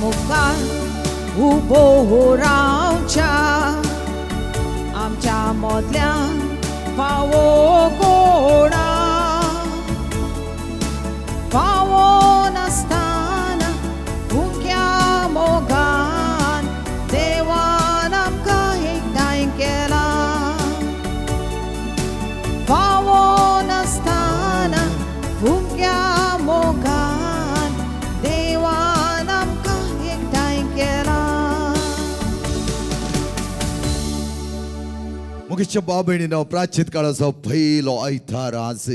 मुखार उबो रावच्या आमच्या मोदल्यान फावो कोणा फावो नासतना मुख्या मोगान देवान आमकां एकठांय केला फावो नासतना मुख्या मोगान देवान आमकां एकठांय केला. मुखेच्या भाव भयणीनो प्राचित काळाचो पयलो आयतार आज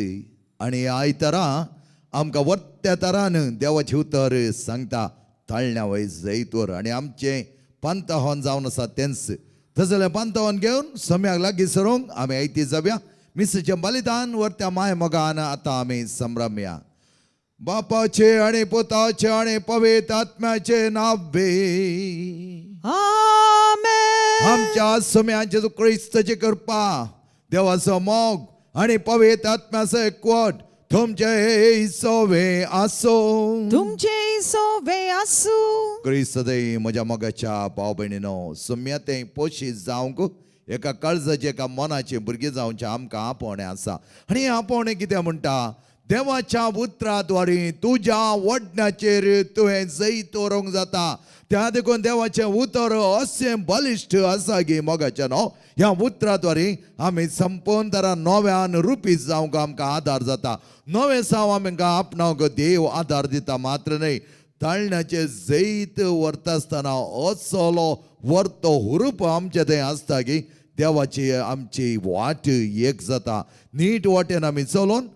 आनी ह्या आयतारा आमकां वर्त्या तरान देवाचें उतर सांगता ताळण्या वयस जैतोर आनी आमचें पांतहवन जावन आसा तेंच तशें जाल्यार पांतहवन घेवन सम्याक लागीं सरोंक आमी आयती जावया. मिसेचें बलिदान वर्त्या माय मोगान आतां आमी संभ्रमया. बापाचे आनी पुताचे आनी पवित्र आत्म्याचे नावे आमेन. आमच्या सम्याचे जो क्रिस्ताची कृपा देवाचो मोग आनी पवित्र आत्म्याचो एकवट तुमचे सोवे आसो. तुमचे सोवे आसूं. क्रिस्त देव म्हज्या मोगाच्या भाव भयणीनो सम्या तें पोशी जावंक एका काळजाचे एका मनाचे भुरगे जावचे आमकां आपोवणें आसा आनी हें आपोवणें कितें म्हणटा देवाच्या उतराद्वारे तुज्या वडण्याचेर तुवें जैत व्हरूंक जाता. त्या देखून देवाचें उतर अशें बलिश्ठ आसा गे मोगाचें न्हू. ह्या उतराद्वारे आमी संपूर्ण तरान नव्यान रुपीत जावंक आमकां आदार जाता. नवें साव आमकां आपणावंक देव आदार दिता मात्र न्हय ताळण्याचें जैत व्हरता आसतना असलो व्हरतो हुरूप आमचे थंय आसता की देवाची आमची वाट एक जाता. नीट वाटेन आमी चलोवन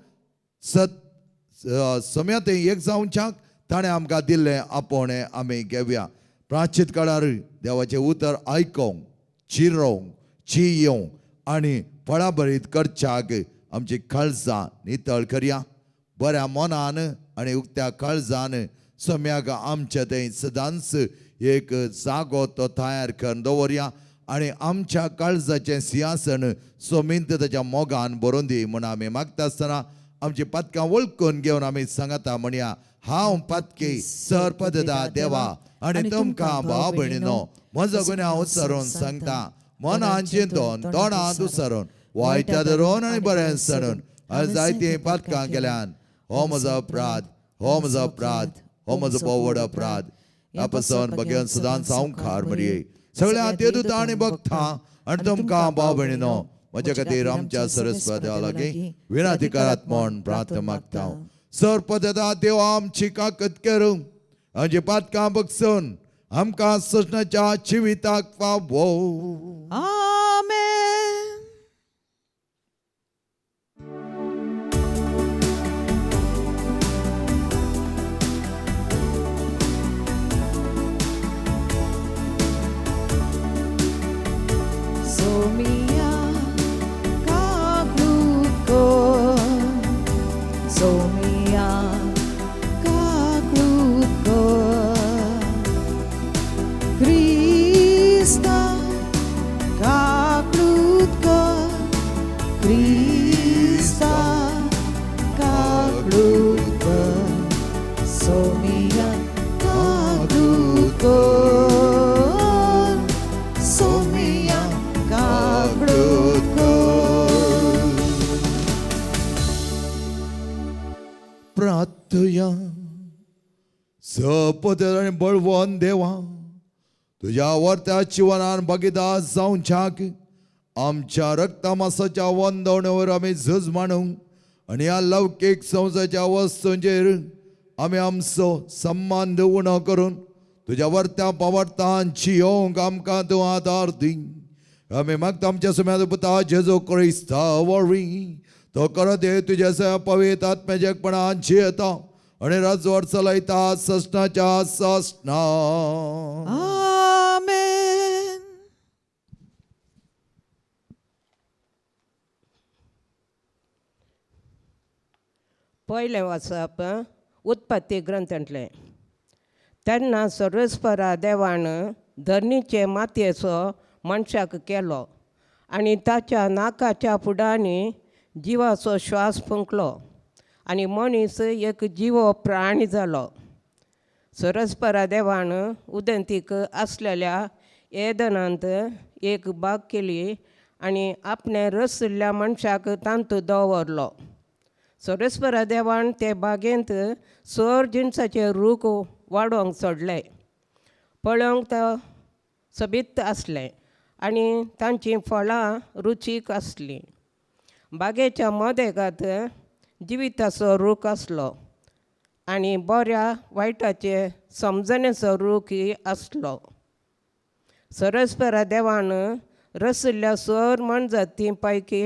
सम्या थंय एक जावच्याक ताणें आमकां दिल्लें आपोवणें आमी घेवया. प्राचीत काळार देवाचें उतर आयकोंक चिरोवंक चियोवंक आनी फळाभरीत करच्याक आमची काळजां नितळ करया. बऱ्या मनान आनी उक्त्या काळजान सम्याक आमच्या थंय सदांच एक जागो तो तयार करून दवरया आनी आमच्या काळजाचें सिंहासन सोमिंत ताच्या मोगान बरोवन दी म्हूण आमी मागता आसतना आमची पदकां वळखून घेवन आमी सांगता म्हणया हांव पदके सरपददा देवा आनी तुमकां भाव भयणीनो म्हजो गुन्यांव उसरून सांगता मनान चिंतून तोंडांत उसरून वायट्या धरून आनी बरें सरून जायतीं पदकां केल्यान हो म्हजो अपराध हो म्हजो अपराध हो म्हजो बोवड अपराध ह्या पासून भगवान सदांच हांव खार मरये सगळ्या देवदूतां आनी भक्तां आनी तुमकां भाव भयणीनो म्हजे खातीर आमच्या सरस्वती देवा लागीं विनंती करात म्हूण प्रार्थना मागता. सरपददा देवा आमची काकत करूं आमची पदकां बगसून आमकां सजनाच्या जिविताक फावो. आमेन. Somia kaglutko Somia kaglutko Krista kaglutko Krista kaglutko Somia kaglutko Somia kaglutko. प्रार्थया सपदर आनी बळवंत देवा तुज्या वर्त्या जिवनान भागीदार जावच्याक आमच्या रक्तमासाच्या वंदवणेवर आमी झूज मांडूंक आनी ह्या लौकीक संवसाराच्या वस्तूंचेर आमी आमचो संबंद उणो करून तुज्या वर्त्या पावरतान जियोंक आमकां तूं आदार दी. आमी मागता आमच्या सुम्याचो पुता जेजू क्रिस्ता वरवीं तो करत दे तुज्या पवित्र आत्म्याच्या एकपणान जियेता आनी राजवट चलयता सस्नाच्या सस्ना. आमेन. पयलें वाचप उत्पत्ती ग्रंथांतलें. तेन्ना सर्वेस्परा देवान धरणीचे मातयेचो मनशाक केलो आनी ताच्या नाकाच्या फुडांनी जिवाचो श्वास फुंकलो आनी मनीस एक जिवो प्राणी जालो. सरस्परा देवान उदंतीक असलेल्या येदनांत एक बाग केली आनी आपणे रसिल्ल्या मनशाक तांतू दवरलो. सरस्परा देवान ते बागेंत सर जिणसाचे रूख वाडोवंक सोडले. पळोवंक तो सोबीत आसले आनी तांचीं फळां रुचीक आसलीं. बागेच्या मदेगांत जिविताचो रूख आसलो आनी बऱ्या वायटाचे समजणेचो रूखय आसलो. सरस्परा देवान रसिल्ल्या सर म्हणजाती पैकी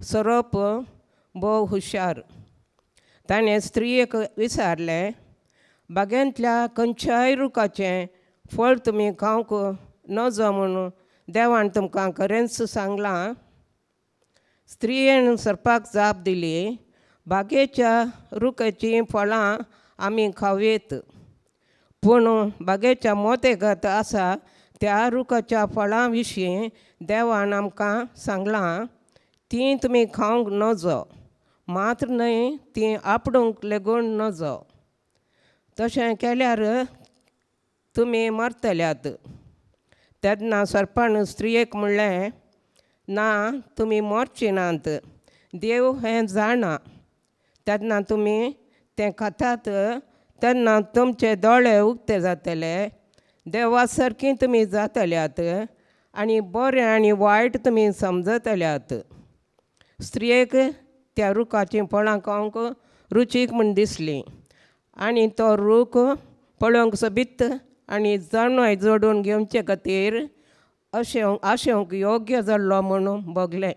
सरोप भोव हुशार. ताणें स्त्रियेक विचारलें, बागेंतल्या खंयच्याय रुखाचें फळ तुमी खावंक नजो म्हणून देवान तुमकां खरेंच सांगलां? स्त्रियेन सर्पाक जाप दिली, बागेच्या रुखाचीं फळां आमी खावेत, पूण बागेच्या मोतेगांत आसा त्या रुखाच्या फळां विशीं देवान आमकां सांगलां, तीं तुमी खावंक नजो, मात्र न्हय तीं आपडूंक लेगून नजो. तशें केल्यार तुमी मरतल्यात. तेन्ना सर्पान स्त्रियेक म्हणलें, ना, तुमी मरची नात. देव हें जाणा. तेन्ना तुमी तें खातात तेन्ना तुमचे दोळे उक्ते जातले, देवा सारकीं तुमी जातल्यात आनी बरें आनी वायट तुमी समजतल्यात. स्त्रियेक त्या रुखाचीं फळां खावंक रुचीक म्हूण दिसलीं आनी तो रूख पळोवंक सोबीत आनी जणय जोडून घेवचे खातीर आशेवंक योग्य जाल्लो म्हणून बगलें.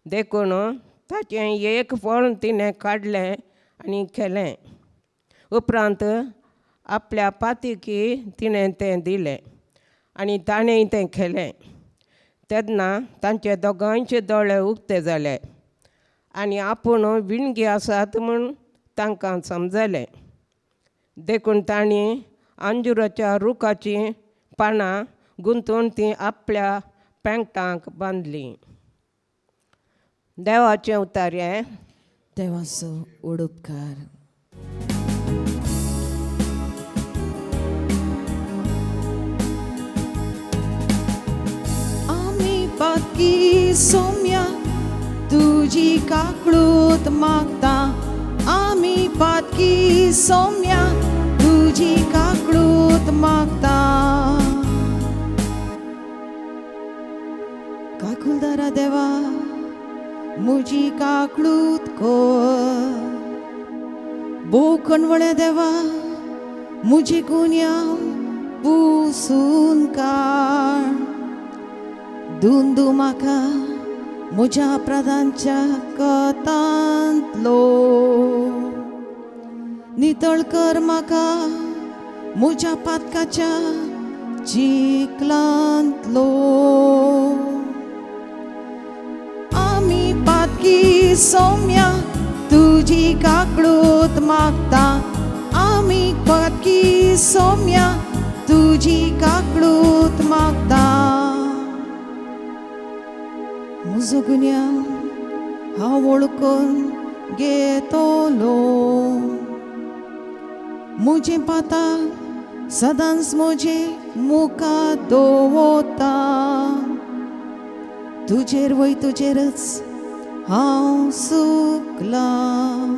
देखून ताचें एक फळ तिणें काडलें आनी केलें. उपरांत आपल्या पातीकी तिणें तें दिलें आनी ताणेंय तें केलें. तेन्ना तांचे दोगांयचे दोळे उक्ते जाले आनी आपूण विणगी आसात म्हूण तांकां समजलें. देखून तांणी अंजुराच्या रुखाचीं पानां गुंतून तीं आपल्या पेंगटांक बांदलीं. देवाचें उतार्यें. देवाचो उपकार. आमी पातकी सोम्या तुजी काकळूत मागता. आमी पातकी सोम्या तुजी काकळूत मागता. काकुलदारा देवा मुजी काकळूत कोर. भोव कणवळे देवा मुजी गुन्यांव पुसून काड. दुंदू म्हाका म्हज्या अपराधांच्या कतांतलो. नितळ कर म्हाका म्हज्या पातकाच्या चिखलांतलो. आमी पातकी सोम्या तुजी काकळूत मागता. आमी पातकी सोम्या तुजी काकळूत मागता. म्हजो गुन्यांव हांव वळखून घेतलो. म्हजे पाताक सदांच म्हजे मुखार दवरता. तुजेर वय तुजेरच हांव सुकलां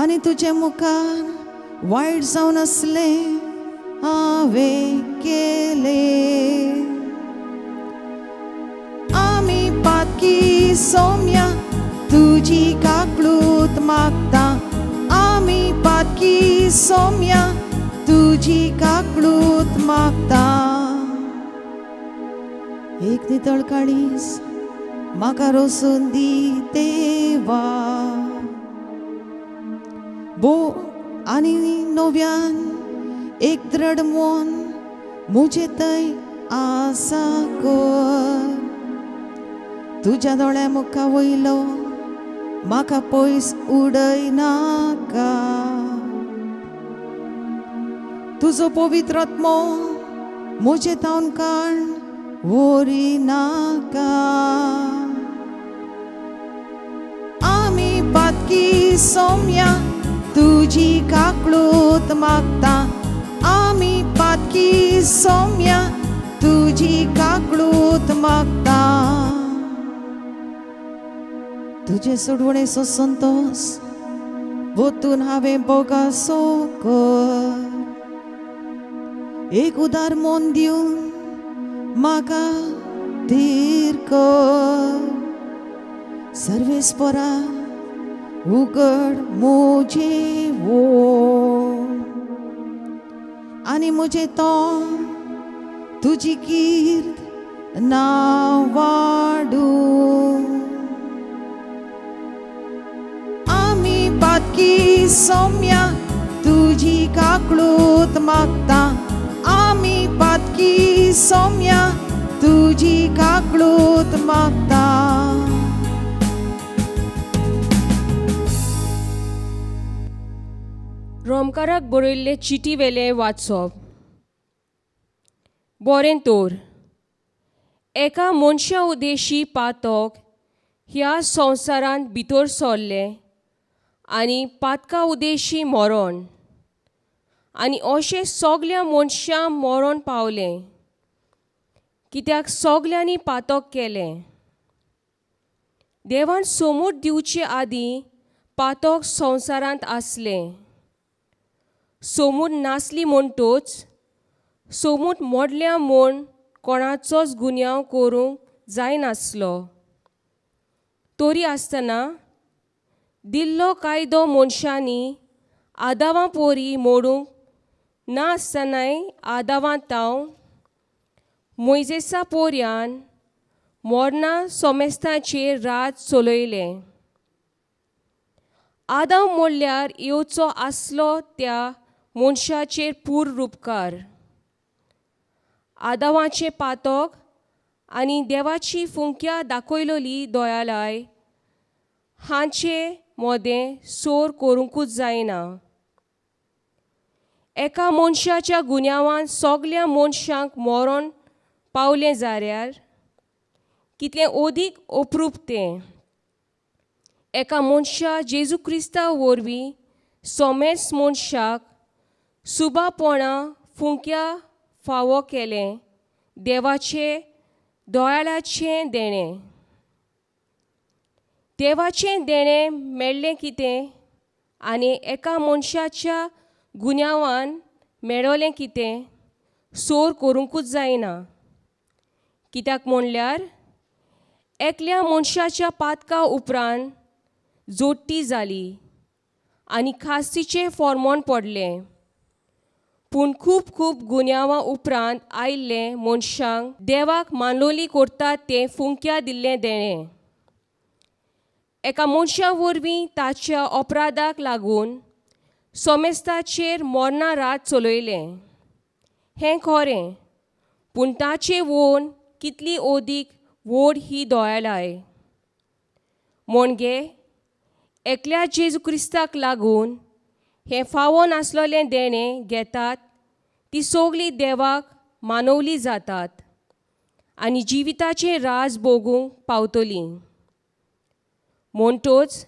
आनी तुजे मुखार वायट जावन आसलें हांवें केलें. आमी पातकी सोम्या तुजी काकळूत मागता. आमी पातकी सोम्या तुजी काकळूत मागता. एक नितळ काळीज म्हाका रोसून दी देवा. बो आनी नव्यान एक दृढ मोन मुजे थंय आसा कर. तुज्या दोळ्या मुखा वयलो म्हाका पयस उडय नाका. तुजो पवित्र आत्मो म्हजे तावन काण व्हरी नाका. आमी पातकी सोम्या तुझी काकळूत मागता आमी पातकी सौम्या तुझी काकळूत मागता तुझे सोडवणेचो संतोष वतून हांवें बोगासो कर एक उदार मन दिवन म्हाका धीर कर सर्वेस्परा उगड मुझे ओठ आनी मुझे तोंड तुजी कीर्त नावाडू आमी पातकी सौम्या तुझी काकळूत मागता आमी पातकी सौम्या तुझी काकळूत मागता रोमकाराक बरयल्ले चिटी वेले वाचप बोरें तोर एका मनशा उदेशी पातक ह्या संवसारांत भितर सरले आनी पातका उदेशी मरण आनी अशें सगल्या मनशां मरण पावलें कित्याक सगल्यांनी पातक केलें देवान समूट दिवचे आदीं पातक संवसारांत आसलें सोमूट नासली म्हणटूच सोमूट मोडल्या म्हूण कोणाचोच गुन्यांव करूंक जायनासलो तरी आसतना दिल्लो कायदो मनशांनी आदावां पोरी मोडूंक ना आसतनाय आदावां ताव मोइजेसा पोरयान मोडना सोमेस्तांचेर राज चलयलें आदाव मोडल्यार येवचो आसलो त्या मनशाचेर पूर उपकार आदावाचें पातक आनी देवाची फुंक्या दाखयलोली दोयालाय हांचे मोदें सोर करूंकूच जायना एका मनशाच्या गुन्यांवान सगल्या मनशांक मरण पावलें जाल्यार कितलें ओदीक अप्रूप तें एका मनशा जेजू क्रिस्ता वरवीं सोमेस मनशाक सुबापोणा फुंक्या फावो केलें देवाचें दोयालाचें देणें देवाचें देणें मेळ्ळें कितें आनी एका मनशाच्या गुन्यांवान मेळोलें कितें सोर करूंकूच जायना कित्याक म्हणल्यार एकल्या मनशाच्या पातका उपरांत जोडटी जाली आनी खास्तीचें फॉर्मोन पडलें पूण खूब गुन्यांवां उपरांत आयिल्ले मनशांक देवाक मानलोली करतात तें फुंक्या दिल्लें देणें एका मनशा वरवीं ताच्या अपराधाक लागून सोमेस्ताचेर मरणा राज चलयलें हें खरें पूण ताचे वोन कितली ओदीक व्हड ही दोयालाय म्हणगे एकल्या जेजू क्रिस्ताक लागून हें फावो नासलोलें देणें घेतात ती सगळीं देवाक मानवली जातात आनी जिविताचें राज भोगूंक पावतलीं म्हणटूच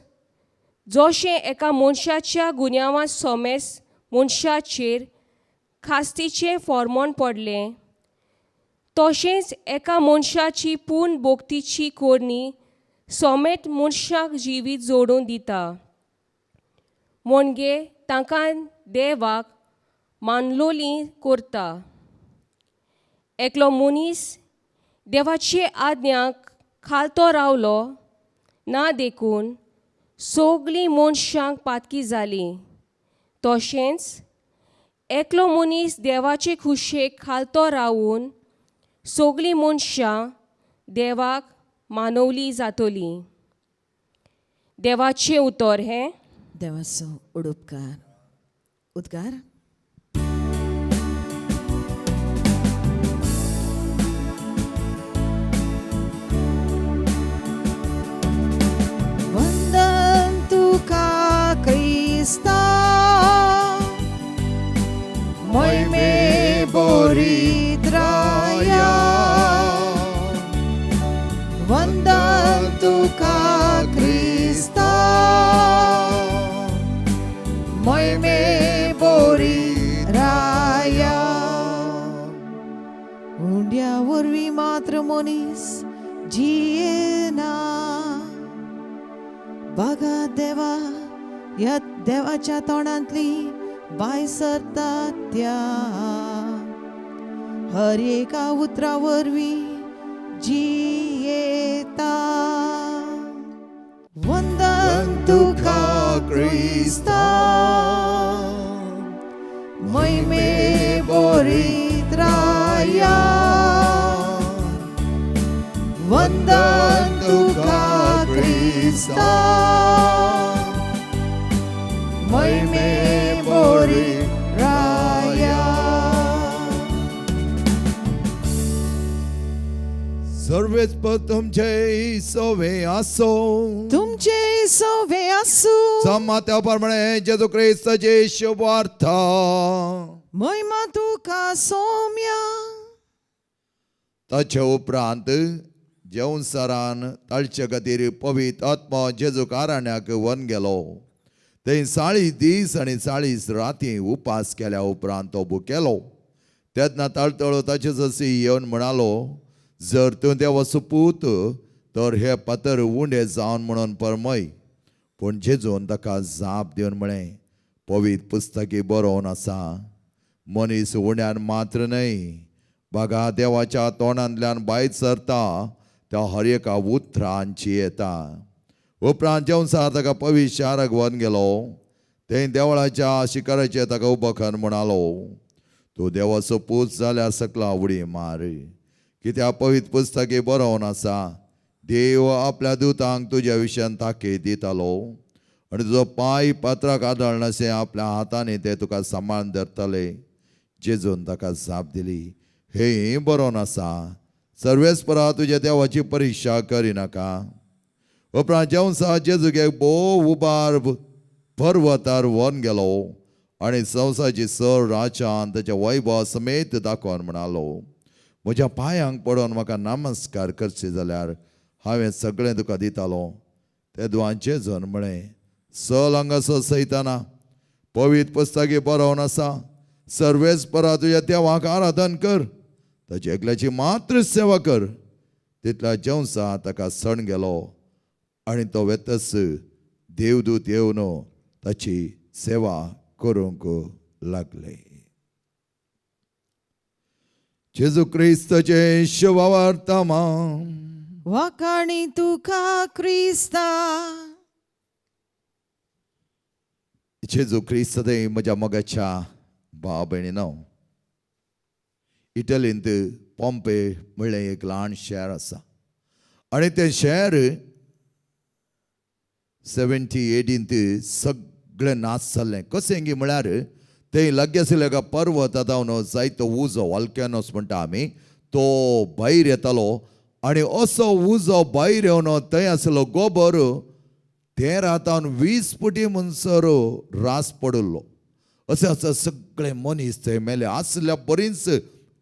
जशें एका मनशाच्या गुन्यांवां सोमेस मनशाचेर खास्तीचें फॉर्मोन पडलें तशेंच एका मनशाची पूर्ण भोगतीची कोरणी सोमेत मनशाक जिवीत जोडून दिता म्हणगे तांकां देवाक मानलोली करता एकलो मनीस देवाचे आज्ञाक खालतो रावलो ना देखून सगळीं मनशांक पातकी जालीं तशेंच एकलो मनीस देवाचे खुशेक खालतो रावून सगळीं मनशां देवाक मानवली जातलीं देवाचें उतर हें देवाचो उडोपकार उद्गार वंदन तुका क्रिस्ता मोहिमे बोरीत राया वंदन तुका क्रिस्ता मनीस जियेना. बघा देवा, या देवाच्या तोंडांतली भायर सरता त्या हर एका उतरा वरवीं जियेता. वंदन तुका क्रिस्ता, महिमे बोरीत राया. वंदन तुका क्रिस्ता, महिमे बोरीत राया. सर्वेच तुमचे सोवे असो. तुमचे सोवे असू. समात्याप्रमाणे जेजू ख्रिस्ताचे शुभार्थ. महिमा तुका सौम्या. ताचे उपरांत जेवण सरान ताळचे खातीर पवित्र आत्मा जेजू कारण्याक वन गेलो. थंय 40 दीस आनी 40 राती उपास केल्या उपरांत तो भुकेलो. तेन्ना तळतळो ताचे जशी येवन म्हणालो, जर तूं देवाचो पूत तर हे फातर उंडे जावन म्हणून परमय. पूण जेजून ताका जाप दिवन म्हळें, पवित्र पुस्तकी बरोवन आसा, मनीस उंड्यान मात्र न्हय, बघा देवाच्या तोंडांतल्यान भायर सरता त्या हर एका उतरांची येता. उपरांत जेवण सार ताका पवित्र शाराक वन गेलो. थंय देवळाच्या शिखराचेर ताका उबो कर म्हणालो, तूं देवाचो पूत जाल्यार सकला उडी मार. कित्याक पवित्र पुस्तकी बरोवन आसा, देव आपल्या दुतांक तुज्या विशयान ताकीद दितालो आनी तुजो पांय पात्राक आदळनाशें आपल्या हातांनी ते तुका सांबाळून धरतले. जेजून ताका जाप दिली, हें बरोवन आसा, सर्वेस्परा तुज्या देवाची परिक्षा करिनाका. उपरांत जेवण सा जेजूक एक भोव उबार पर्वतार वन गेलो आनी संवसाराची सर राजान ताच्या वैभवा समेत दाखोवन म्हणालो, म्हज्या पांयांक पडोवन म्हाका नमस्कार करचे जाल्यार हांवें सगळें तुका दितालो. ते दुआन जेजून म्हळें, सल हांगासर सैताना, पवित्र पुस्तकी बरोवन आसा, सर्वेस्परा तुज्या देवाक आराधन कर, ताचे एकल्याची मात्र सेवा कर. तितल्या जेवसा ताका सण गेलो आनी तो वेतस देवदूत येवन ताची सेवा करूंक लागले. जेजू ख्रिस्ताचे शुभवर्तमान. वाखाणी तुका क्रिस्ता. जेजू ख्रिस्त म्हज्या मोगाच्या भाव भयणीनो, इटलींत पॉम्पे म्हणलें एक ल्हान शहर आसा आनी तें शहर 70-80 सगळें नास जाल्लें. कशें गी म्हळ्यार थंय लागीं आशिल्ल्या एका पर्वतांत जायतो उजो, वॉल्केनोस म्हणटा आमी, तो भायर येतालो आनी असो उजो भायर येवन थंय आशिल्लो गोबर 13 ते 20 फुटी म्हणसर रास पडलो. अशें आसा सगळे मनीस थंय मेले. आसल्या बरींच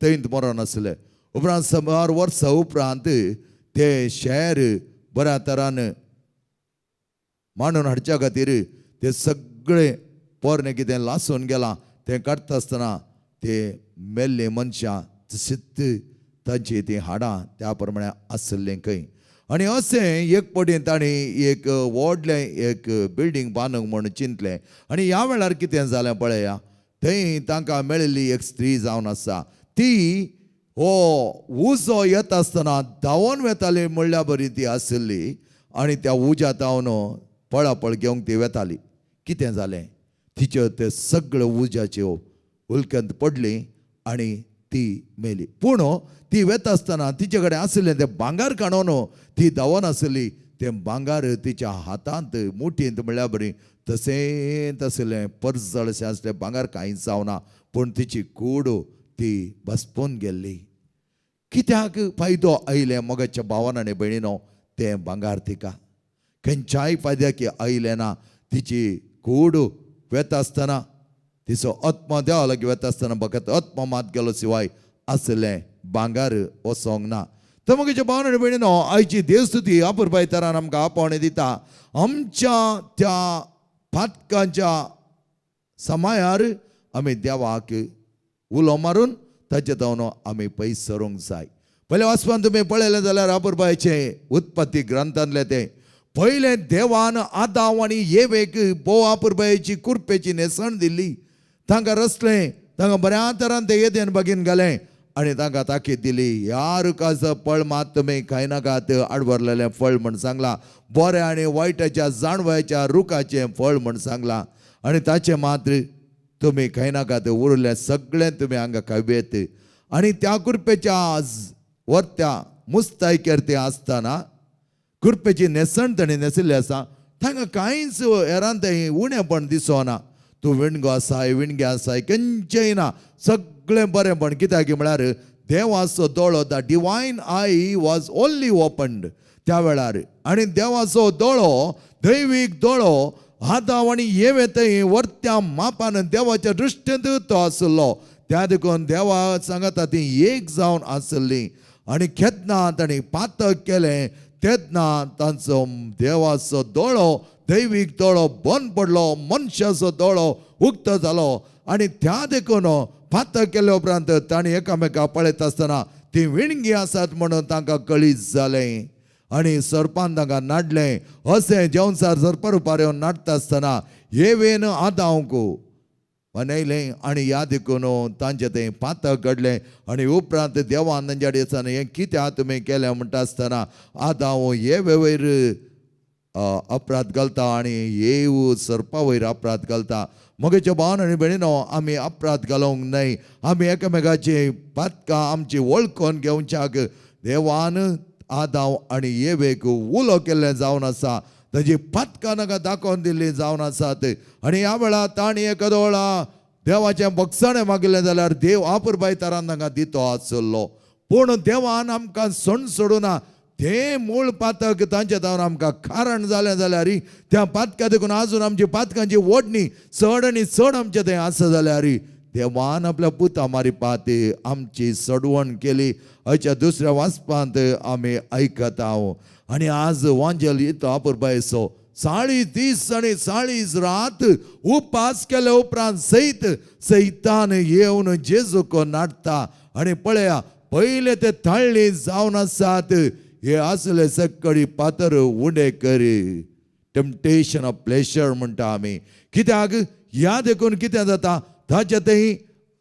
थंय मरण आसलें. उपरांत सुमार वर्सां उपरांत तें शहर बऱ्या तरान मांडून हाडच्या खातीर ते सगळे पोरणे कितें लासून गेलां तें काडटा आसतना ते मेल्ले मनशां तशींच तांची तीं हाडां त्या प्रमाणे आसलें खंय. आनी अशें एक पटीन ताणें एक व्हडलें एक बिल्डींग बांदूंक म्हूण चिंतलें. आनी ह्या वेळार कितें जालें पळया, थंय तांकां मेळिल्ली एक स्त्री जावन आसा, ती हो उजो येता आसतना धांवून वेताली म्हणल्या बरी ती आसली आनी त्या उज्या धांवन पळापळ घेवंक ती वेताली. कितें जालें, तिचे ते सगळे उज्याचे उल्क्यांत पडली आनी ती मेली. पूण ती वेता आसतना तिचे कडेन आशिल्लें तें भांगार काडून ती धांवन आसली. तें भांगार तिच्या हातांत मुठींत म्हणल्या बरी तशेंच आसलें. परजळशें आसलें भांगार कांयच जावना, पूण तिची कूड ती बसपून गेल्ली. कित्याक फायदो आयलें मोगाच्या भावान आनी भयणीनो तें भांगार तिका? खंयच्याय फायद्याक आयलें ना. तिची कूड वेता आसतना तिचो आत्मा देवा लागीं वेता आसतना फकत आत्मा मात गेलो शिवाय आसलें भांगार वचोंक ना. तर मोगाच्या भावान आनी भयणीनो, आयची देवस्तुती अपुरबाय तरान आमकां आपोवणें दिता. आमच्या त्या फातकांच्या समायार आमी देवाक उलो मारून ताचे धांवन आमी पयस सरूंक जाय. पहिले वाचपान तुम्ही पळयलें जाल्यार अपुरबायचे उत्पत्ती ग्रंथांतले ते पहिले देवान आदाम आनी येवेक भोव अपुरबायेची कुरपेची नेसण दिल्ली. तांकां रचलें, तांकां बऱ्या तरान ते येदेन बगीन घालें आनी तांकां ताकीद दिली, ह्या रुखाचो फळ मात तुमी खायनाकात, आडवरलेलें फळ म्हण सांगलां. बऱ्या आनी वायटाच्या जाणवयाच्या रुखाचें फळ म्हण सांगलां आनी ताचें मात्र तुमी खायनाकात, उरलें सगळें तुमी हांगा खावेत. आनी त्या कुरपेच्या वर्त्या मुस्तायकेर ते आसतना कुरपेची नेसण ताणें नेसिल्ली आसा. तांकां कांयच हेरांत उणेपण दिसोना. तूं विणगो आसाय विणगे आसाय खंयचेंय ना, सगळें बरेंपण. कित्याक म्हळ्यार देवाचो दोळो, the divine I was only opened त्या वेळार. आनी देवाचो दोळो, दैवीक दोळो आदाम आनी येवे थंय वर्त्या मापान देवाच्या दृश्टींत तो आसलो. त्या देखून देवा सांगता ती एक जावन आसली. आनी केन्ना ताणें पातक केलें तेन्ना तांचो देवाचो दोळो, दैवीक दोळो बंद पडलो, मनशाचो दोळो उक्त जालो. आनी त्या देखून पातक केले उपरांत ताणीं एकामेकां पळयत आसतना ती विणगी आसात म्हणून तांकां कळीत जालें. आनी सर्पान तांकां नाडलें. अशें जेवणसार सर्पा रुपार येवन नाडटा आसतना येवेन आदामक बनयलें आनी ह्या देखून तांचें तें पातक घडलें. आनी उपरांत देवान तांच्या दिसांनी हें कित्याक तुमी केलें म्हणटा आसतना आदाम येवे वयर अपराध घालता आनी येव सर्पा वयर अपराध घालता. मगेच्या भावन आनी भयणीनो, आमी अपराध घालूंक न्हय. आमी एकामेकाची पातकां आमची वळखून घेवच्याक देवान आदाम आनी येवेक उलो केल्लें जावन आसा. ताजी पातकां ताका दाखोवन दिल्लीं जावन आसात. आनी ह्या वेळार ताणीं एकादो वेळा देवाचें बक्षाणें मागिल्लें जाल्यार देव आपुरबाय तरान तांकां दितो आसलो. पूण देवान आमकां सण सोडूना. तें मूळ पातक तांचे जावन आमकां कारण जालें जाल्यार त्या पातका देखून आजून आमची पातकांची ओडणी चड आनी चड आमचें थंय आसा जाल्यार देवान आपल्या पुता मारिपात आमची सडवण केली. हाच्या दुसऱ्या वाचपांत आमी आयकता. आनी आज वांजेल येतो आपुरबायेचो 40 दीस आनी 40 रात उपास केले उपरांत सैतान येवन जेजूक नाडटा. आनी पळया, पयले ते थाळणी जावन आसात हे असले सक्कळी पातर उणे करी. टेम्पटेशन ऑफ प्लेशर म्हणटा आमी. कित्याक ह्या देखून कितें जाता, ताचे थंय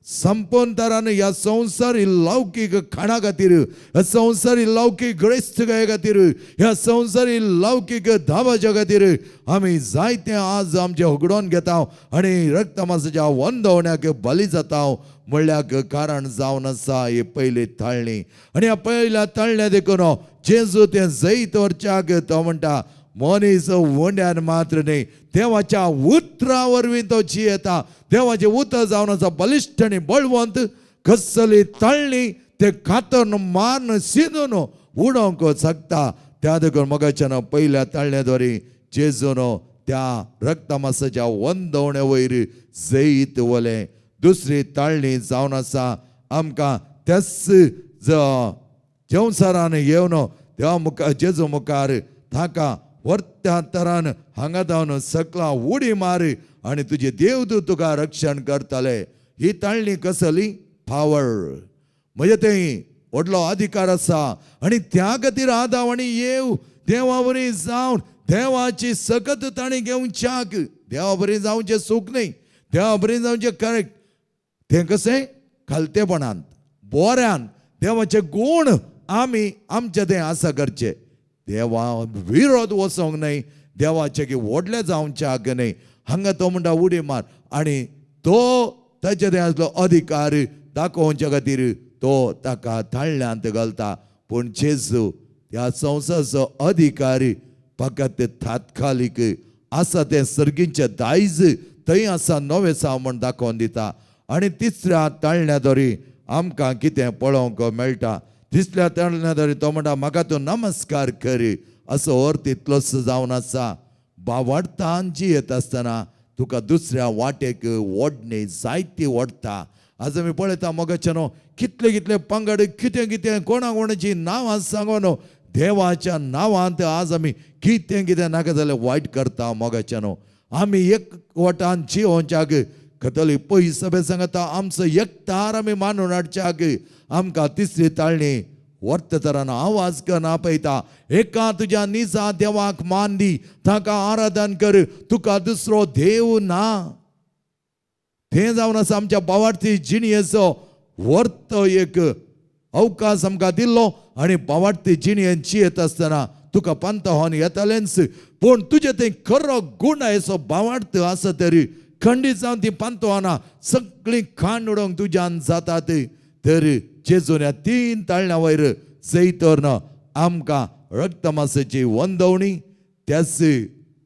संपूर्ण तरान ह्या संवसारी लौकीक खाणा खातीर, ह्या संवसारी लौकीक ग्रेस्तकाये खातीर, ह्या संवसारी लौकीक धाबाच्या खातीर आमी जायते आज आमचे उगडोवन घेता आनी रक्तमासाच्या वंदवण्याक बली जाता. म्हणल्याक कारण जावन आसा हे पयली थाळणी. आनी ह्या पयल्या थाळण्या देखून जेजू तें जैत वरच्याक तो म्हणटा मनीस वोंड्यान मात्र न्ही, देवाच्या उतरा वरवीं तो जियेता. देवाचें उतर जावन आसा बलिश्ठ आनी बळवंत. कसली थाळणी ते खातन मारन शिंदून उडोवंक शकता. त्या देखून मगाच्यान पयल्या थाळण्याद्वारे जेजून त्या रक्तमासाच्या वंदवणे वयर जैत वलें. दुसरी थाळणी जावन आसा आमकां तेच जेवणसारान येवन देवा मुखार जेजू मुखार ताका वर्त्या तरान हांगा जावन सकला उडी मार आनी तुजे देवदूत तुका रक्षण करतले. ही थाळणी कसली? पावर. म्हणजे थंय व्हडलो अधिकार आसा. आनी त्या खातीर आदाम आनी येव देवा बरी जावन देवाची सकत ताणी घेवच्याक. देवा बरी जावचें सूख न्ही, देवा बरी जावचें करेक्ट. तें कशें? खालतेपणान, बोऱ्यान. देवाचे गूण आमी आमचे थंय आसा करचे. देवा विरोध वचोंक न्हय, देवाचे की व्हडले जावच्याक न्हय. हांगा तो म्हणटा उडी मार आनी तो ताचे थंय आसलो अधिकार दाखोवच्या खातीर तो ताका थाळण्यांत घालता. पूण जेजू ह्या संवसाराचो अधिकार फकत तात्कालीक आसा. तें सर्गींचे दायज थंय आसा, नवें साव म्हण दाखोवन दिता. आनी तिसऱ्या थाळण्याद्वारे आमकां कितें पळोवंक मेळटा. तिसऱ्या थाळण्याद्वारे तो म्हणटा म्हाका तूं नमस्कार कर. असो अर्थ इतलोच जावन आसा. बावाडतान जियेत आसतना तुका दुसऱ्या वाटेक ओडणी जायती ओडटा. आज आमी पळयता मोगाच्यानो कितले कितले पंगड कितें कितें कोणा कोणाची नांवां सांगून देवाच्या नांवांत आज आमी कितें कितें नाका जाल्यार वायट करता. मोगाच्यानो आमी एकवटान जियोवच्याक कथोलीक पयस सभे सांगता आमचो एकठार आमी मानून हाडच्याक आमकां तिसरी थाळणी वर्त तरान आवाज करन आपयता एका तुझ्या निजा देवाक मान दी ताका आराधन कर तुका दुसरो देव ना थंय जावन आसा आमच्या भावार्थी जिणयेचो वर्त एक अवकाश आमकां दिल्लो आनी भावार्थी जिणयेन जियेत आसतना तुका पंथावन येतालेंच पूण तुजे थंय खरो गूण असो भावार्थ आसा तरी खंडीत जावन ती पंथवाना सगळीं खाण उडोवंक तुज्यान जातात तर जेजून ह्या 3 ताळण्या वयर जैतोरन आमकां रक्तमासाची वंदवणी त्याच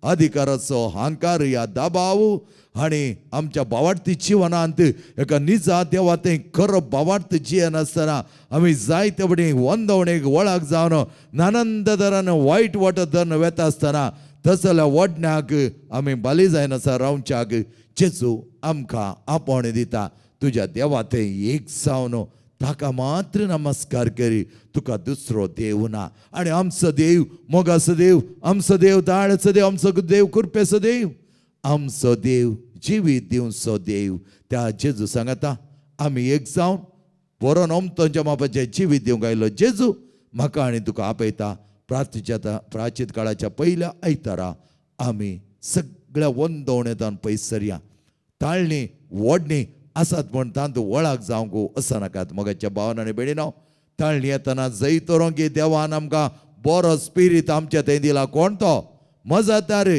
अधिकाराचो हांकार या दाबाव आनी आमच्या भावार्थी जिवनांत एका निजा देवा थंय खरो भावार्थ जियेन आसतना आमी जायते वटेन वंदवणेक वळख जावन नानंद दरान वायट वाटत धरून वेता आसतना तसल्या वडण्याक आमी बाली जायन आसा रावच्याक जेजू आमकां आपण दिता तुज्या देवा थंय एक जावन ताका मात्र नमस्कार करी तुका दुसरो देव ना आनी आमचो देव मोगाचो देव आमचो देव दाळचो देव आमचो देव कृपेचो देव आमचो देव जिवीत दिवचो देव त्या जेजू सांगता आमी एक जावन बरो नमतोंच्या मापाचें जिवीत दिवंक आयलो जेजू म्हाका आनी तुका आपयता प्राचीन काळाच्या पयल्या आयतारा आमी सगळ्या वंदवणेंतान पयस सरया ताळणी वडणी आसात म्हण तांत वळख जावंक असं नाकात मोगाच्या भावान आनी भयणीनो ताळणी येतना जैतोरो की देवान आमकां बरो स्पिरीट आमच्या थंय दिला कोण तो मजतार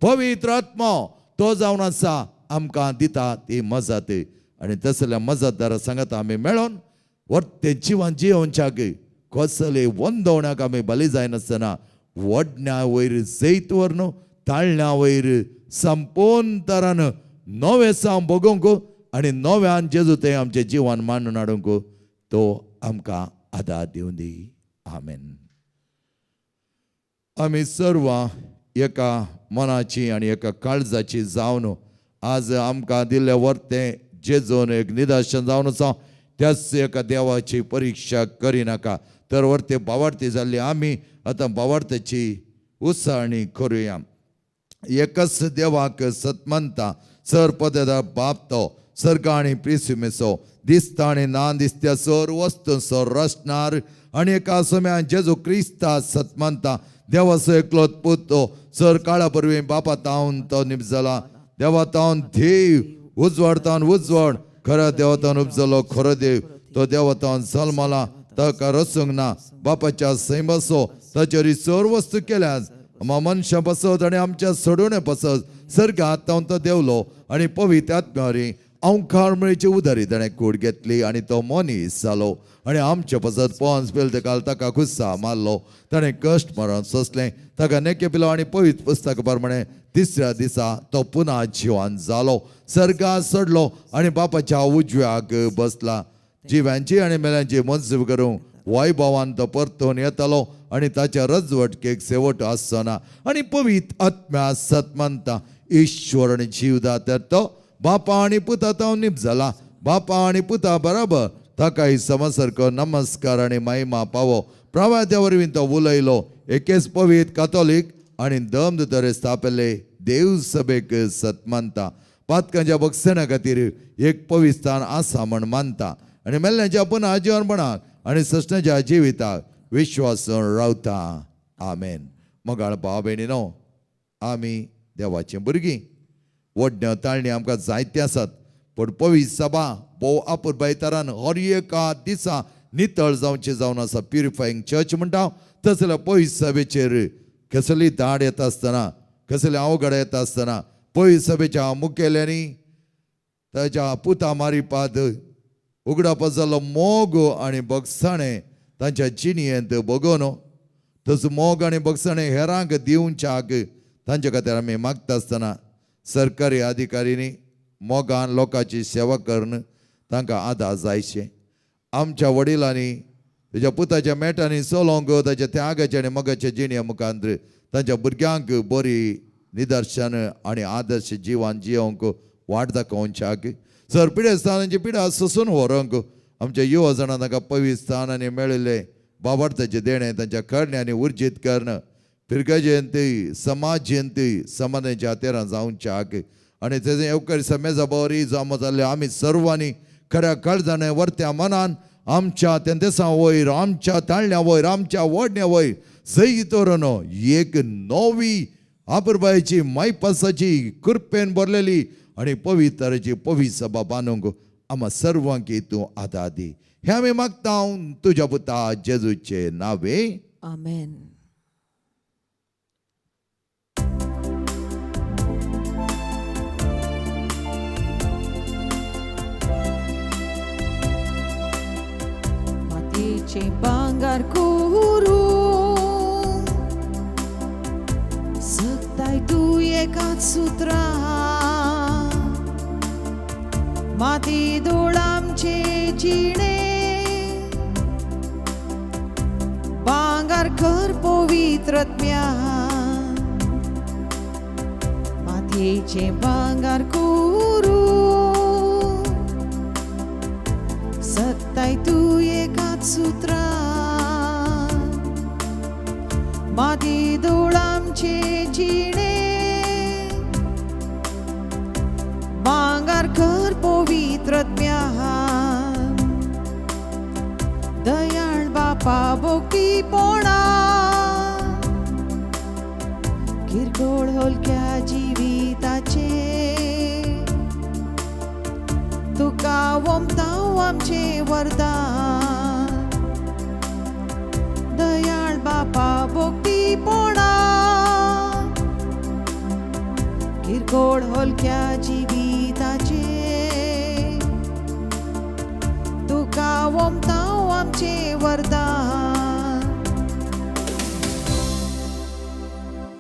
पवित्र आत्मा तो जावन आसा आमकां दिता ती मजत आनी तसल्या मजतदारा सांगता आमी मेळोन वर्ते जिवन जियोवच्याक कसले वंदवण्याक आमी बली जायनासतना वडण्या वयर जैत व्हरून ताळण्या वयर संपूर्ण तरान नवे साव भोगूंक आनी नव्यान जेजू थंय आमचें जिवन मांडून हाडूंक तो आमकां आदार दिवं दी आमेन. आमी सर्व एका मनाची आनी एका काळजाची जावन आज आमकां दिल्लें वर्तें जेजून एक निदर्शन जावन आसा त्याच एका देवाची परीक्षा करिनाका तर वर्ते भावार्थी जाल्ली आमी आतां भावार्थाची उत्साहणी करुया. एकच देवाक सतमंता सर पदेदार बाप तो सर्ग आनी प्रिसिमेसो दिसता आनी ना दिसत्या सर वस्तूंचो रचणार आनी एका सोम्या जेजू क्रिस्ता सतमंता देवाचो एकलोत पुतो सर काळा परवीं बापा तावन तो निपजला देवा तावन देव उजवाड तावन उजवाड खऱ्या देवा तावन उपजलो खरो देव तो देवा तावन जल्मला ताका रसूंक ना बापाच्या सैम बसो ताचेर सर वस्तू केल्यात मनशां बसत आनी आमच्या सोडून बसत सर्गांत तावन तो देवलो आनी पवित्र आत्म्यारी अवकार मेळची उदारी ताणें कूड घेतली आनी तो मनीस जालो आनी आमचे पसत पोंस पेल तेकाल ताका खुस्सा मारलो ताणें कश्ट मरण सोंसलें ताका नेके पिलो आनी पवित्र पुस्तक प्रमाणे तिसऱ्या दिसा तो पुना जिवान जालो सर्गांत सडलो आनी बापाच्या उजव्याक बसला जिव्यांची आनी मेल्यांची मनसूब करूंक वैभवान तो परतून येतालो आनी ताच्या रजवटकेक शेवट आसचो ना आनी पवित्र आत्म्या सतमंता ईश्वर आनी जीवदा तर तो बापा आनी पुता तावन निपजला बापा आनी पुता बराबर ताकाय समसारको नमस्कार आनी महिमा पावो प्रवाद्या वरवीं तो उलयलो एकेच पवित्र कातोलीक आनी दम तरे स्थापिल्ले देव सभेक सतमंता पातकांच्या बक्षणा खातीर एक पवित्र स्थान आसा म्हण मानता आनी मेल्ल्यांच्या पुना जीवनपणाक आनी सृश्टेच्या जिविताक विश्वासून रावता आमेन. मोगाळ भाव भयणीनो आमी देवाचीं भुरगीं वडण्यो ताळणी आमकां जायते आसात पूण पवित्र सभा भोव आपुरबाय तरान हर एका दिसा नितळ जावची जावन आसा प्युरिफायींग चर्च म्हणटा तस जाल्यार पवित्र सभेचेर कसली दाड येता आसतना कसले अवघड येता आसतना पवित्र सभेच्या मुखेल्यांनी ताच्या पुता मारिपाद उगडाप जाल्लो मोग आनी बगसाणें तांच्या जिणयेंत बगोवन तसो मोग आनी बगसाणें हेरांक दिवच्याक तांचे खातीर आमी मागता आसतना सरकारी अधिकाऱ्यांनी मोगान लोकांची सेवा करून तांकां आदार जायचे. आमच्या वडिलांनी ताच्या पुताच्या मेटांनी चलोवंक ताच्या त्यागाचे आनी मोगाच्या जिणये मुखार तांच्या भुरग्यांक बरी निदर्शन आनी आदर्श जिवन जियोवंक वाट दाखोवच्याक सर पिढे स्थानांची पिढा सोसून व्हरोंक आमच्या युवा जाणां तांकां पवित्र स्थानांनी मेळिल्ले बाबार्थाचे देणें तांच्या करण्यांनी उर्जीत करण फिरका जयंती समाज जयंती समाजाच्या हातेरां जावच्याक आनी तेजे येवकार समेजा बरी जामो जाल्ले आमी सर्वांनी खऱ्या काळजाने वर्त्या मनान आमच्या तेंदेसा वयर आमच्या ताळण्या वयर आमच्या वडण्या वयर जय तोरण एक नवी आपुरबायेची मायपासाची कृपेन भरलेली आणि पवित्राची पवी सभा बांदूंक आम्हा सर्वांक तूं आदार दी. हे आमी मागता तुज्या पुता जेजूचे नावे. आमेन. मातीचे भांगार करून सकताय तू एकाच सूत्रा माती धूळ आमचे जिणे भांगार कर पवित्रत्म्या मातयेचे भांगार करू सकताय तू एकाच सूत्रा माती धूळ आमचे जिणे भांगार कर पवित्रत्म्या दयाळ बापा बोकी पोणा किरकोळ होलक्या जिविताचे तुका वमताव आमचे वरदान दयाळ बापा बोकी पोणा किरकोळ होलक्या जिविताचे तुका वमताव आमचे वरदान.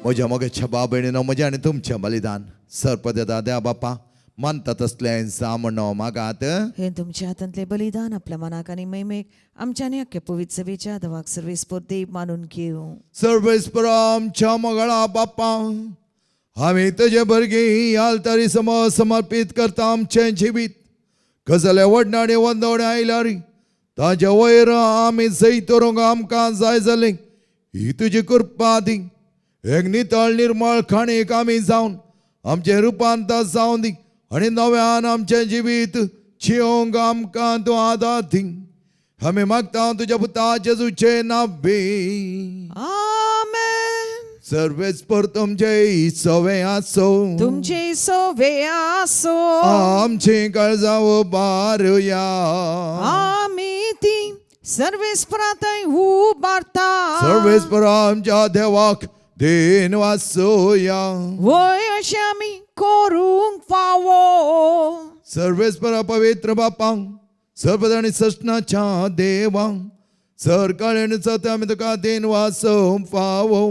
म्हज्या मोगेच्या भाव भयणीनो म्हजें आनी तुमचें बलिदान सर्पदेता देवा बापा मानता तसलें सामणो मागात. हे तुमच्या हातांतले बलिदान आपल्या मनाक आनी मैमेक आमच्या आनी अख्ख्या पवित्र सभेच्या देवाक सर्वेस्पर देव मानून घेवं. सर्वेस्पर आमच्या मोगळा बापा आमी तुजे भुरगीं आलतारी समोर समर्पीत करता आमचें जिवीत कसले वडणाडे वंदवणे आयल्यार ताच्या वयर आमी सई तोरूंक आमकां जाय जालें ही तुजी कृपा दी. एक नितळ निर्मळ खाणेक आमी जावन आमचें रुपांतर जावन दी आनी नव्यान आमचें जिवीत जियोंक आमकां तूं आदार दी. आमी मागता तुज्या पुता जेजूचे नावे. आमेन. सर्वेस्पर तुमचे सवे आसो तुमचे सोवे आसो आमची काळजाव बारुया आमी ती सर्वेस्परांतय उबारता सर्वेस्पर आमच्या देवाक देन वासोया वय अशें आमी करूंक फावो. सर्वेस्पर पवित्र बापांक सर्वद आनी सष्णाच्या देवांक सरकाळेन सत आमी तुका देन वासोवंक फावो.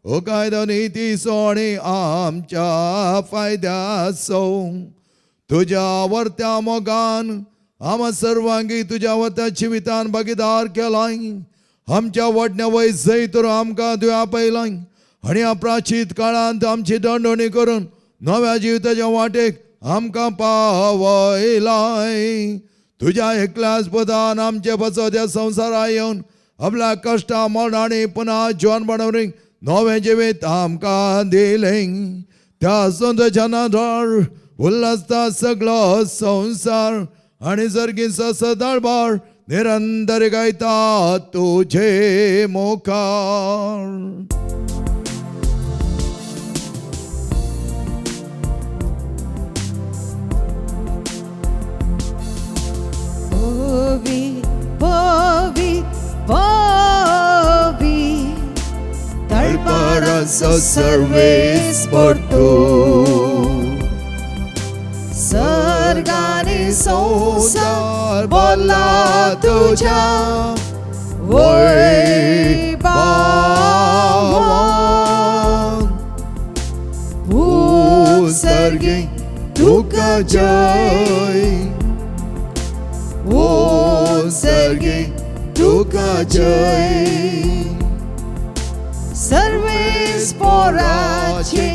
ओ कायदो नीती सोणी आमच्या फायद्याचो तुज्या वर्त्या मोगान आम्हा सर्वांगी तुज्या वर्त्या जिवितान भागीदार केलाय. आमच्या वडण्या वय जय तर आमकां तुवें आपयलाय आनी ह्या प्राचीत काळांत आमची दंडोणी करून नव्या जिविताच्या वाटेक आमकां पावयलाय. तुज्या एकल्याच पदान आमचे बसोद्या संवसारा येवन आपल्या कश्टा मोडांनी पुन्हा जीवन बनवणी नवे जिवीत आमकां दिलें. त्या सोंतच्या नादार उल्हासता सगळो संसार आनी सर्गी सदाळबार निरंतर गायता तुझे मुखार. Povi, povi, povi, Talparanza Sarves पडतो सर्गाने संसार बोला तुझ्या वैभवान. भूसर्गी तुका जय ओ सर्गी तुका जय सर्वेस पोराचे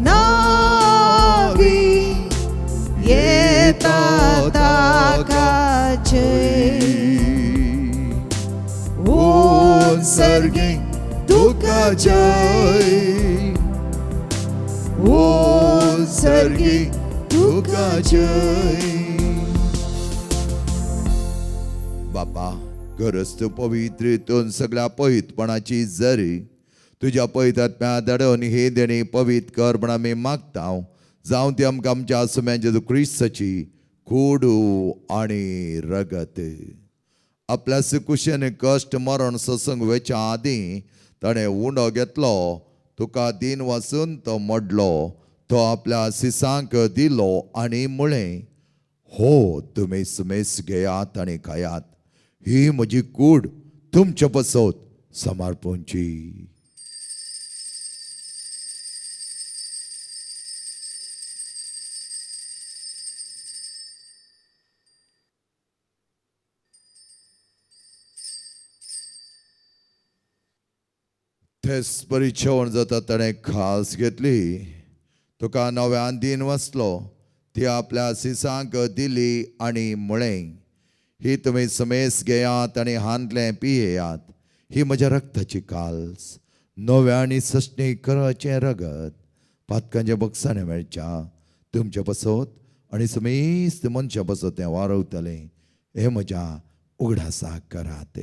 नावी येता ताकाचे ओ सर्गी तुका जय ओ सर्गी तुका जय. बापा, गरज तू पवित्र हितून सगळ्या पवित्रपणाची जरी तुझ्या पवित्रात्म्या दडोवन हे देणे पवित्र कर म्हण आमी मागता. जावं ती आमकां आमच्या सुम्यान जेजू क्रिस्ताची कुडू आनी रगत. आपल्या कुशेन कश्ट मरण सत्संग वेच्या आदीं ताणें उंडो घेतलो, तुका दिन वचून तो मोडलो, तो आपल्या सिसांक दिलो आनी म्हळें, हो तुमी सुमेस घेयात आनी खायात, ही म्हजी कूड तुमचे बसत समर्पणची. तेच बरी जेवण जाता ताणें खास घेतली, तुका नव्यान दिन वचलो, ती आपल्या सिसांक दिली आनी म्हळें, ही तुमी समेस घेयात आनी हांतलें पियेयात, ही म्हज्या रक्ताची काल्स, नव्या आनी सश्णी कराचें रगत, पातकांच्या बक्षांनी मेळच्या तुमच्या बसत आनी समेस्त मनशां बसत तें वारवतलें, हें म्हज्या उगडासाक करात.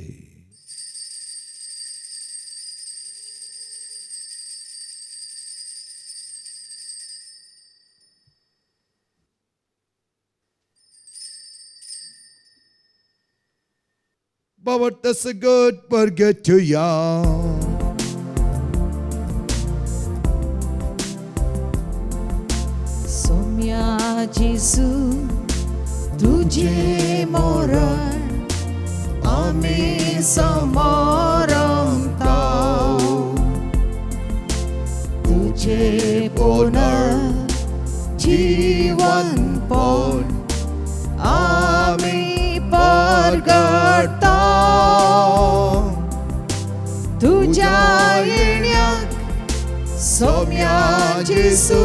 But that's a good burger to ya. Soumya जेसू तुझे मरण आम्ही समरमता, तुझे पुनर्जीवन पण आम्ही परगडता. तुझ्या येण्याक सौम्या जेसू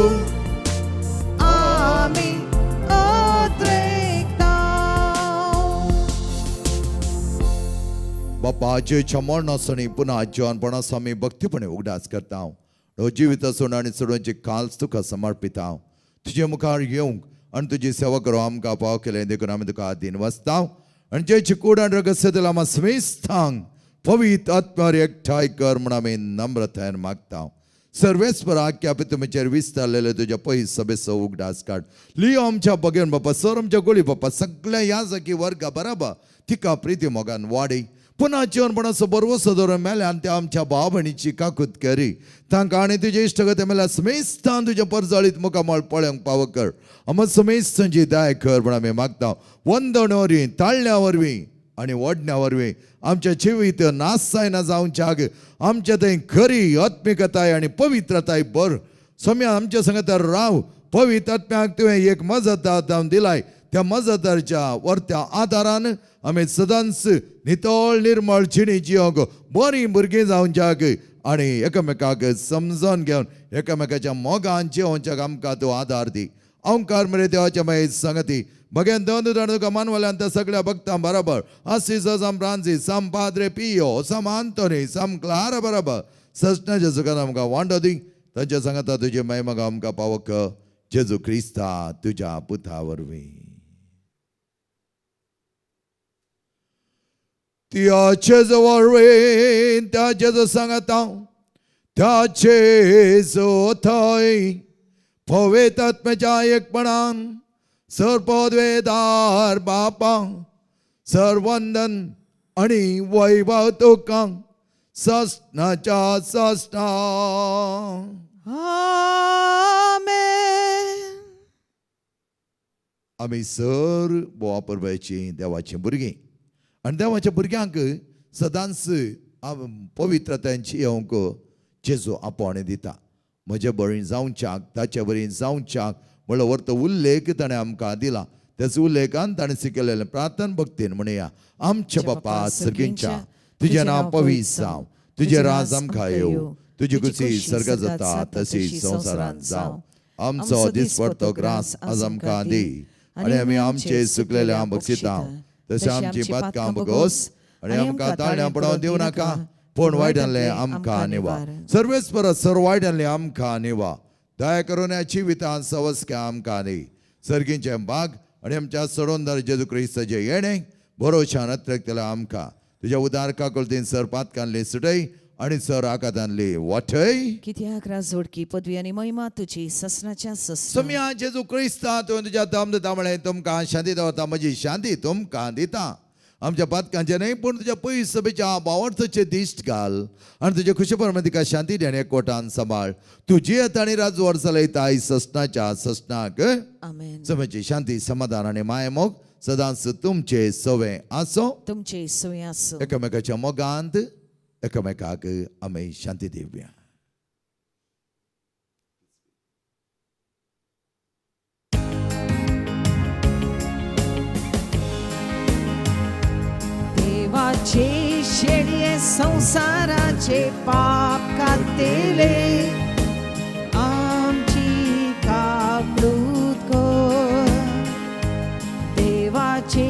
आम्ही अत्रेकता. बापाचे मरणासनी पुन्हा जेवणपणास आमी भक्तीपणे उगडास करता. जिवित सोड आनी सोडूंचे काल्स तुका समर्पिता. तुजे मुखार येवंक आनी तुजी सेवा करूं आमकां पाव केलें देखून आमी तुका आदीन वचता. आनी जेची कूड आनी रगत सेदला आमी समेस्तांक पवित्र आत्म्यार एकठांय कर म्हण आमी नम्रतायेन मागता. सर्वेस्पर आख्या पितुमेचेर विस्तारलेले तुज्या पयस सभेचो उगडास काड. लियो आमच्या बगेन बापा, सर आमच्या गोळी बापा, सगळ्या याजकी वर्गा बराबर तिका प्रिती मोगान वाडय. पुन्हा जेवणपणाचो बरवो सदोर मेल्यान त्या आमच्या भाव भयणीची काकूत करी. तांकां आनी तुजे इश्टगते मेल्यार समेस्तान तुज्या परजळीत मुखामळ पळोवंक फावो कर. आम समेस्तांची दया कर म्हण आमी मागता. वंदण वरवीं, ताळण्या वरवीं आनी ओडण्या वरवीं आमच्या जिवीत नास जायना जावच्याक आमच्या थंय खरी आत्मिकताय आनी पवित्रताय बर सोम्या आमच्या संगतार राव. पवित्र आत्म्याक तुवें एक मजत जावन दिलाय, त्या मजताच्या वर्त्या आदारान आमी सदांच नितळ निर्मळ जिणी जियोंक बरीं भुरगीं जावच्याक आनी एकामेकाक समजून घेवन एकामेकाच्या मोगान जियोवच्याक आमकां तूं आदार दी. ओंकार मरे देवाच्या मागीर संगती भगेन दोन तुका मानवल्यान त्या सगळ्या भक्तां बरोबर आसिसो साम फ्रांसीस, साम पाद्रे पियो, साम आंतोनी, साम क्लारा बरोबर सजनाच्या सुखान आमकां वांटो दी. तांच्या सांगता तुजी महिमा आमकां पावो कर जेजू क्रिस्ता तुज्या पुता वरवीं. त्याचे वरवीं त्याचे सांगता त्याचे थंय पवित्र आत्म्याच्या एकपणान सरपदवेदार बापा सर्वंदन आणि वैभव तुका सस्नाच्या सस्ना. आमेन. आमी सर बोवा परबेची देवाची भुरगीं आनी देवाच्या भुरग्यांक सदांच पवित्रतायेची येवंक जेजू आपोवणें दिता. म्हजे बळी जावच्याक ताचे बरी जावच्याक म्हणलो व्हरत उल्लेख ताणें आमकां दिला. त्याच उल्लेखान ताणें शिकयलेलें प्रार्थना भक्तीन म्हणया. आमच्या बापा सर्गींच्या तुजें नांव पवित्र जावं, तुजें राज आमकां येवं, तुजी कुशी सर्ग जाता तशीच संवसारांत जावं. आमचो दिसपडटो ग्रास आज आमकां दी आनी आमी आमचे चुकलेल्या बक्षिता तशें आमची पातकां बगोस आनी आमकां ताळण्या पडोवन दिवं नाका, पूण वायटांतलें आमकां निवा. सर्वेस्पर सर्व वायटांतलें आमकां निवा. दया करून ह्या जिवितांत सवस्क्या आमकां दी. सर्गींचे भाग आनी आमच्या सोडून जेजू क्रिस्ताचे येणे भरोशान अत्रक्तला आमकां तुज्या उदार काकुलतेन सर पातकांतले सुटय आनी सर आकातांतले वाटय. कित्याक राजवडकी पदवी आनी महिमा तुजी ससनाच्या सस सम्या जेजू क्रिस्ता तुवें तुज्या दम दिता तुमकां शांती दवरता. म्हजी शांती तुमकां दिता. आमच्या पातकांचे न्हय पूण तुज्या पयस सभेच्या बावर्थचे दिश्ट घाल आनी तुजे खुशी परमे तिका शांती देणे कोटान सांबाळ. तुजी येता आनी राजवर चलयता आयज ससनाच्या ससनाक. आमेन. समेची शांती समाधान आनी मायमोग सदांच तुमचे सवे आसो. तुमचे सोय आसूं. एकामेकाच्या मोगांत एकामेकाक आमी शांती दिवया. देवाचे शेडये संसाराचे पाप कातेले आमची काकूत कर. देवाचे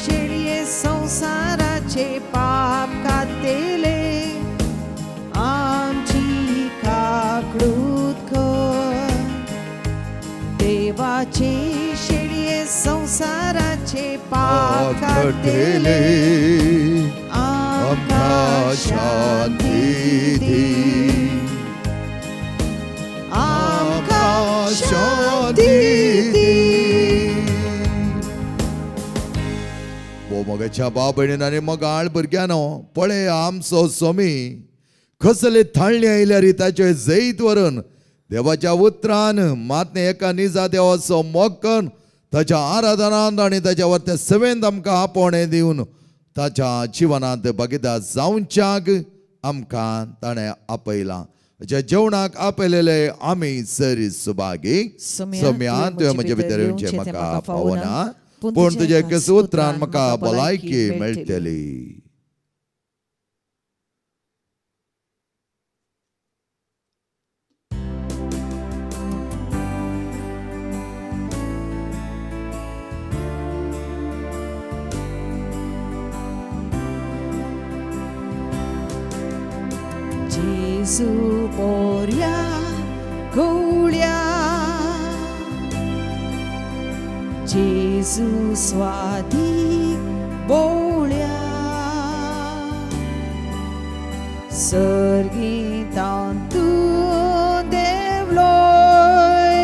शेडये संसाराचे पाप कातेले आमची काकूत कर. देवाचे शेडये संसाराचे पाप कातेले आमकां शांती दी. आमकां शांती दी. मोगाच्या भाव भयणीन आनी मोगाळ भुरग्यानो पळय आमचो स्वामी कसले थाळणी आयल्या रिताचे जैत व्हरून देवाच्या उतरान मातने एका निजा देवाचो मोग करून ताच्या आराधनांत आनी ताच्या वर्ते सेवेंत आमकां आपोवणें दिवन ताच्या जिवनांत भागीदार जावच्याक आमकां ताणें आपयलां. ज्या जेवणाक आपयलेले आमी सरी सुभागी. सम्यान तुवें म्हजे भितर येवचें म्हाका फावना पूण तुजे एकेच उतरान म्हाका भलायकी मेळटली. जेजू पोरया गवळ्या जेजू स्वादी बोळ्या सर्गीतां तूं देवलोय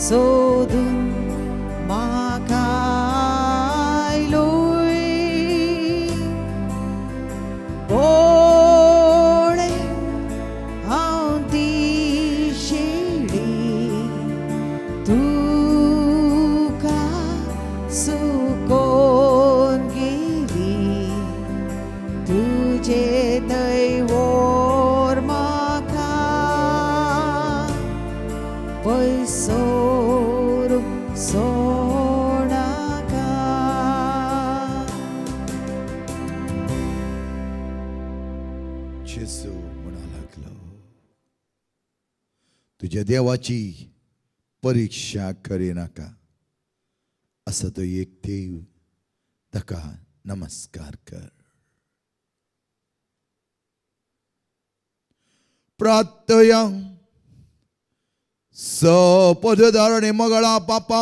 सोदून म्हाका आयलोय. बोळे हांव ती शेळी तुका सुकोवन गेली. तुजे थंय व्हर म्हाका पयसोरूंक सोडनाका. जेजू म्हणा लागलो तुझ्या देवाची परीक्षा करिनाका. असो तो एक देव ताका नमस्कार कर. प्रार्थया सपददार आनी मगळा पापा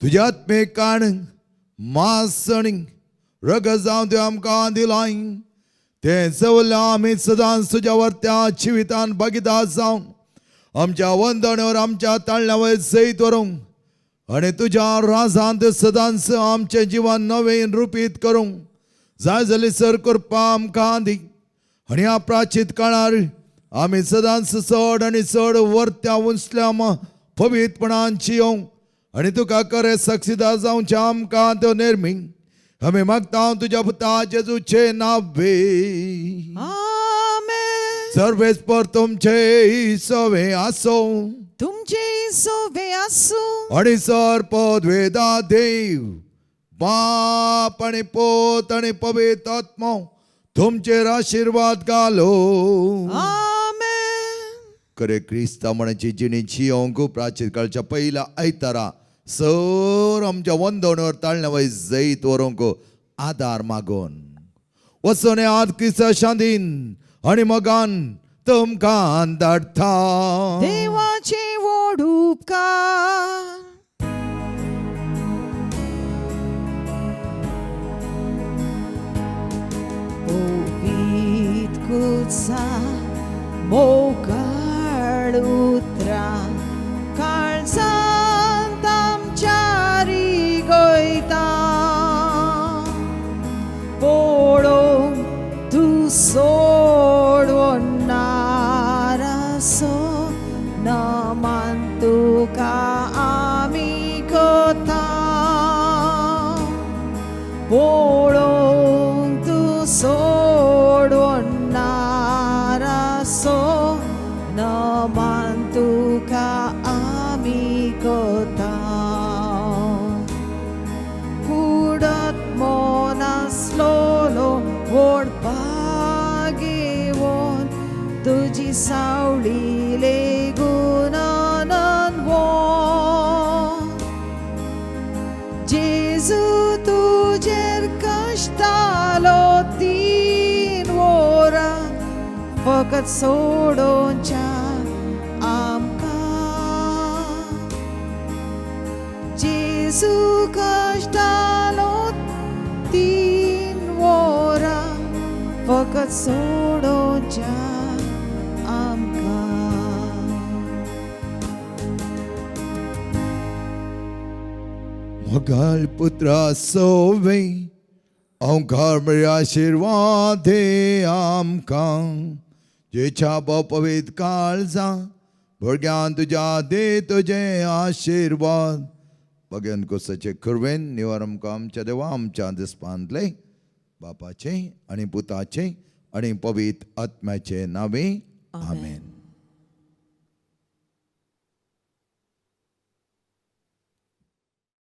तुज्या आत्मेकान मास आनी रग जावन तुवें आमकां दिलाय. ते सवल्या आमी सदांच तुज्या वर्त्या जिवितान भागीदार जावन आमच्या वंदणेवर आमच्या ताळण्यावर सयत व्हरूंक आनी तुज्या राजांत सदांच आमचें जिवन नवेन रुपीत करूंक जाय जाली सर कृपा आमकां दी. आनी ह्या प्राचीत काळार आमी सदांच चड आनी चड वर्त्या उंचल्या पवित्रपणान जियोंक आनी तुका खरें साक्षीदार जावचें आमकां त्यो नेरमी आमी मागता तुज्या पुता जेजूचे नावे. आमेन. सर्वेस्पर तुमचे सवे आसो. तुमचे सोवे आसूं. आणि सर पदवेदा देव बाप आणि पोत आणि पवित्र आत्मा तुमचेर आशीर्वाद घालो. आमेन. खरे क्रिस्ता म्हणाची जिणी जियोंक प्राचीन काळच्या पहिल्या आयतारा सर आमच्या वंदणेवर ताळण्यावर जैत व्हरूंक आदार मागून वचोन आज क्रिस्ता शांतीन आणि मगान तुमकां धाडटा. देवाचे व्हड उपकार तुजेर कश्टालो 3 वरां फकत सोडोवच्या आमकां जेजू कश्टालो 3 वरां फकत सोडोवच्या आमकां मोगाल पुत्रा सोवे ओंकार बरे आशीर्वाद दे आमकां जेच्या पवित्र काळजां भुरग्यां तुज्या दे तुजे आशीर्वाद भगवान कुसाचे कुरवेन निवार आमकां आमच्या देवा आमच्या दिसपांतले बापाचे आनी पुताचे आनी पवित्र आत्म्याचे नावे आमेन.